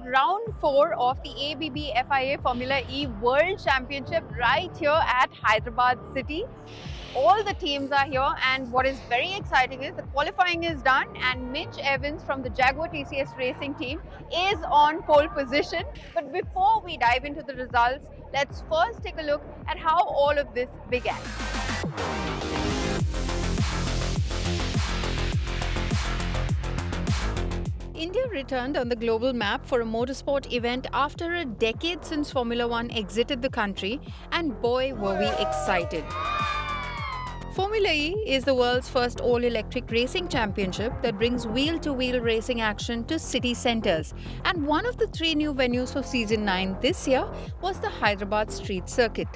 round 4 of the ABB FIA Formula E World Championship right here at Hyderabad City. All the teams are here, and what is very exciting is the qualifying is done and Mitch Evans from the Jaguar TCS Racing team is on pole position. But before we dive into the results, let's first take a look at how all of this began. India returned on the global map for a motorsport event after a decade since Formula One exited the country, and boy were we excited. Formula E is the world's first all-electric racing championship that brings wheel-to-wheel racing action to city centres. And one of the 3 new venues for Season 9 this year was the Hyderabad Street Circuit.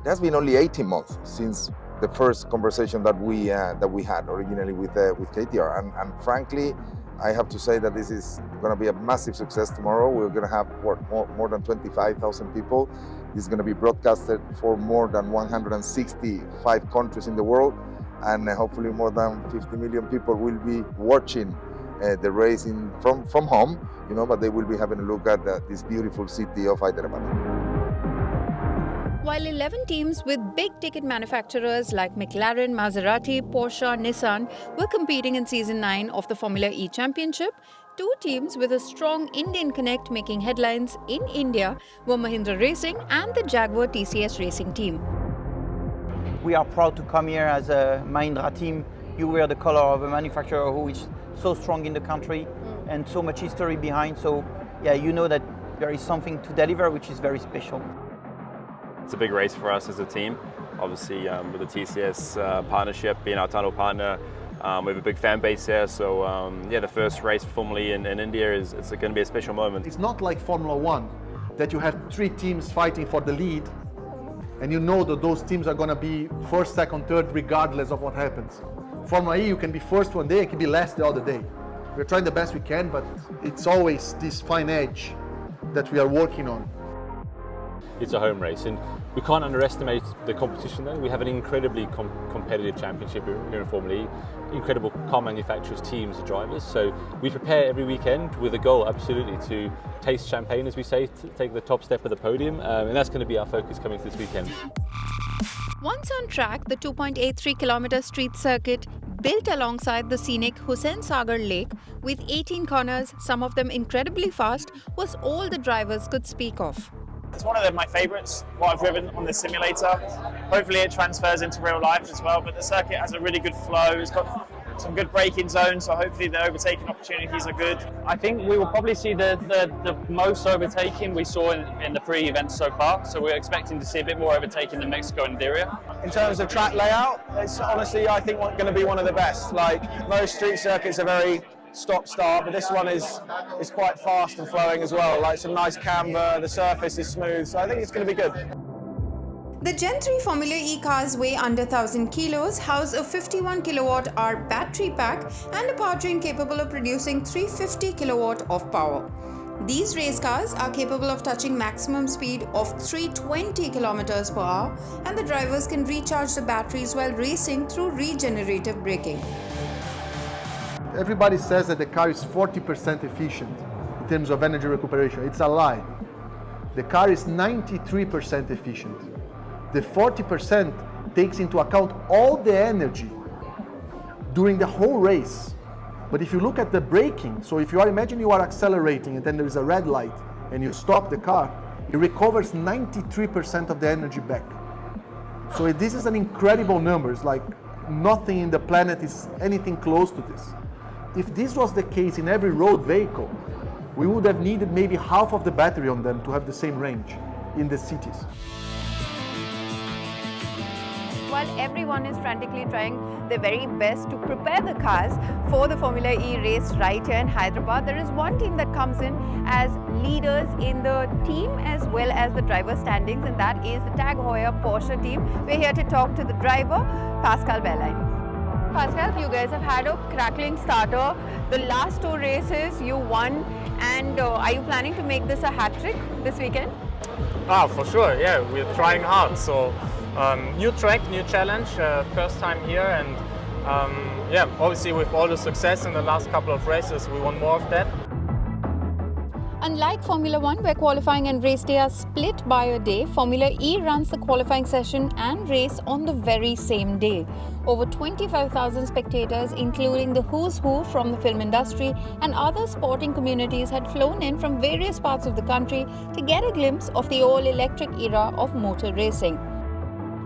It has been only 18 months since the first conversation that we had originally with KTR, and frankly, I have to say that this is going to be a massive success tomorrow. We're going to have more than 25,000 people. This is going to be broadcasted for more than 165 countries in the world, and hopefully more than 50 million people will be watching the race from home, but they will be having a look at this beautiful city of Hyderabad. While 11 teams with big-ticket manufacturers like McLaren, Maserati, Porsche, Nissan were competing in Season 9 of the Formula E Championship, 2 teams with a strong Indian connect making headlines in India were Mahindra Racing and the Jaguar TCS Racing team. We are proud to come here as a Mahindra team. You wear the color of a manufacturer who is so strong in the country and so much history behind. So, yeah, you know that there is something to deliver which is very special. It's a big race for us as a team. Obviously, with the TCS partnership, being our title partner, we have a big fan base here. So, the first race for Formula E in India it's going to be a special moment. It's not like Formula One, that you have 3 teams fighting for the lead, and you know that those teams are going to be first, second, third, regardless of what happens. Formula E, you can be first one day, it can be last the other day. We're trying the best we can, but it's always this fine edge that we are working on. It's a home race, and we can't underestimate the competition though. We have an incredibly competitive championship here in Formula E, incredible car manufacturers, teams and drivers. So we prepare every weekend with a goal absolutely to taste champagne, as we say, to take the top step of the podium, and that's going to be our focus coming to this weekend. Once on track, the 2.83-kilometre street circuit, built alongside the scenic Hussain Sagar Lake with 18 corners, some of them incredibly fast, was all the drivers could speak of. It's one of my favourites, what I've driven on this simulator. Hopefully it transfers into real life as well, but the circuit has a really good flow. It's got some good braking zones, so hopefully the overtaking opportunities are good. I think we will probably see the most overtaking we saw in the 3 events so far, so we're expecting to see a bit more overtaking than Mexico and Iberia. In terms of track layout, it's honestly, I think, going to be one of the best. Like, most street circuits are very stop-start, but this one is quite fast and flowing as well. Like, some nice camber, the surface is smooth, so I think it's going to be good. The Gen 3 Formula E cars weigh under 1,000 kilos, house a 51 kilowatt-hour battery pack and a powertrain capable of producing 350 kilowatt of power. These race cars are capable of touching maximum speed of 320 kilometers per hour, and the drivers can recharge the batteries while racing through regenerative braking. Everybody says that the car is 40% efficient in terms of energy recuperation. It's a lie. The car is 93% efficient. The 40% takes into account all the energy during the whole race. But if you look at the braking, so if imagine you are accelerating and then there is a red light and you stop the car, it recovers 93% of the energy back. So this is an incredible number. It's like nothing in the planet is anything close to this. If this was the case in every road vehicle, we would have needed maybe half of the battery on them to have the same range in the cities. While everyone is frantically trying their very best to prepare the cars for the Formula E race right here in Hyderabad, there is one team that comes in as leaders in the team as well as the driver standings, and that is the Tag Heuer Porsche team. We're here to talk to the driver, Pascal Wehrlein. Pascal, you guys have had a crackling starter. The last 2 races you won, and are you planning to make this a hat-trick this weekend? For sure, yeah, we're trying hard. So new track, new challenge, first time here, and obviously with all the success in the last couple of races, we want more of that. Unlike Formula 1, where qualifying and race day are split by a day, Formula E runs the qualifying session and race on the very same day. Over 25,000 spectators, including the who's who from the film industry and other sporting communities, had flown in from various parts of the country to get a glimpse of the all-electric era of motor racing.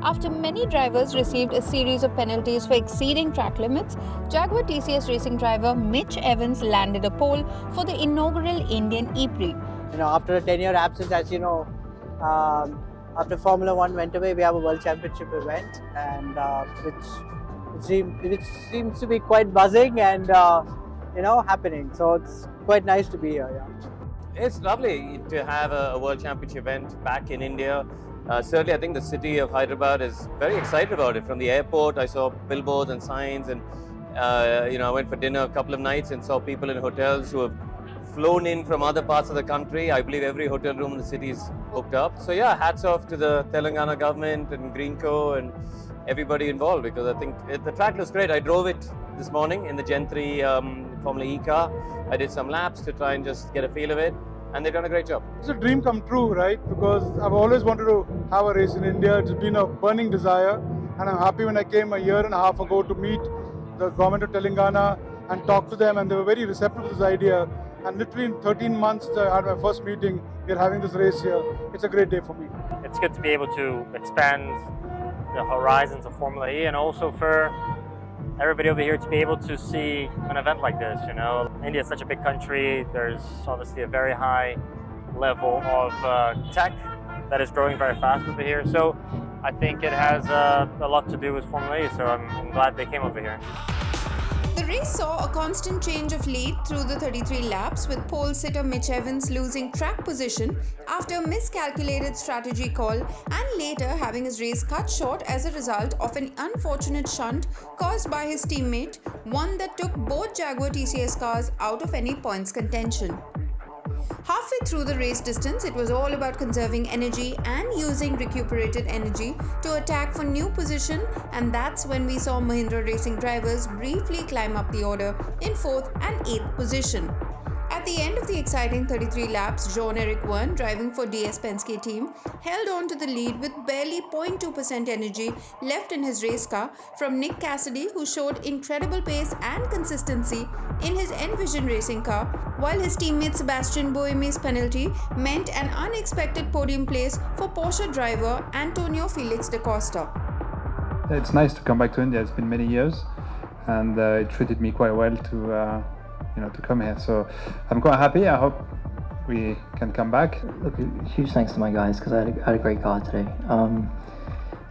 After many drivers received a series of penalties for exceeding track limits, Jaguar TCS racing driver Mitch Evans landed a pole for the inaugural Indian e-prix. After a 10-year absence, as you know, after Formula 1 went away, we have a World Championship event, and which seems to be quite buzzing and happening. So it's quite nice to be here. Yeah. It's lovely to have a World Championship event back in India. Certainly, I think the city of Hyderabad is very excited about it. From the airport, I saw billboards and signs, and I went for dinner a couple of nights and saw people in hotels who have flown in from other parts of the country. I believe every hotel room in the city is booked up. So yeah, hats off to the Telangana government and Greenco and everybody involved, because I think the track looks great. I drove it this morning in the Gen 3 Formula E car. I did some laps to try and just get a feel of it, and they've done a great job. It's a dream come true, right? Because I've always wanted to have a race in India. It's been a burning desire, and I'm happy when I came a year and a half ago to meet the government of Telangana and talk to them, and they were very receptive to this idea. And literally in 13 months, I had my first meeting. We're having this race here. It's a great day for me. It's good to be able to expand the horizons of Formula E, and also for everybody over here to be able to see an event like this. India is such a big country. There's obviously a very high level of tech that is growing very fast over here. So I think it has a lot to do with Formula E. So I'm glad they came over here. The race saw a constant change of lead through the 33 laps, with pole sitter Mitch Evans losing track position after a miscalculated strategy call, and later having his race cut short as a result of an unfortunate shunt caused by his teammate, one that took both Jaguar TCS cars out of any points contention. Halfway through the race distance, it was all about conserving energy and using recuperated energy to attack for new position, and that's when we saw Mahindra Racing drivers briefly climb up the order in 4th and 8th position. At the end of the exciting 33 laps, Jean-Eric Verne, driving for DS Penske team, held on to the lead with barely 0.2% energy left in his race car from Nick Cassidy, who showed incredible pace and consistency in his Envision racing car, while his teammate Sebastian Buemi's penalty meant an unexpected podium place for Porsche driver Antonio Felix da Costa. It's nice to come back to India. It's been many years, and it treated me quite well to come here. So I'm quite happy. I hope we can come back. Look, huge thanks to my guys, because I had a great car today.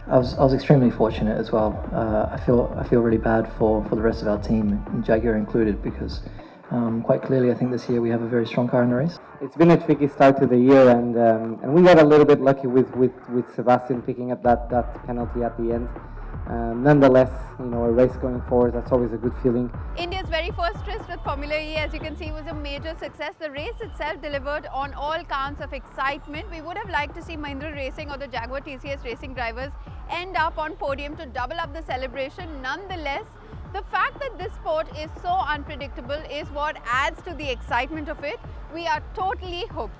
I was extremely fortunate as well. I feel really bad for the rest of our team, Jaguar included, because quite clearly I think this year we have a very strong car in the race. It's been a tricky start to the year, and we got a little bit lucky with Sebastian picking up that penalty at the end. Nonetheless, a race going forward, that's always a good feeling. India's very first race with Formula E, as you can see, was a major success. The race itself delivered on all counts of excitement. We would have liked to see Mahindra Racing or the Jaguar TCS racing drivers end up on podium to double up the celebration. Nonetheless, the fact that this sport is so unpredictable is what adds to the excitement of it. We are totally hooked.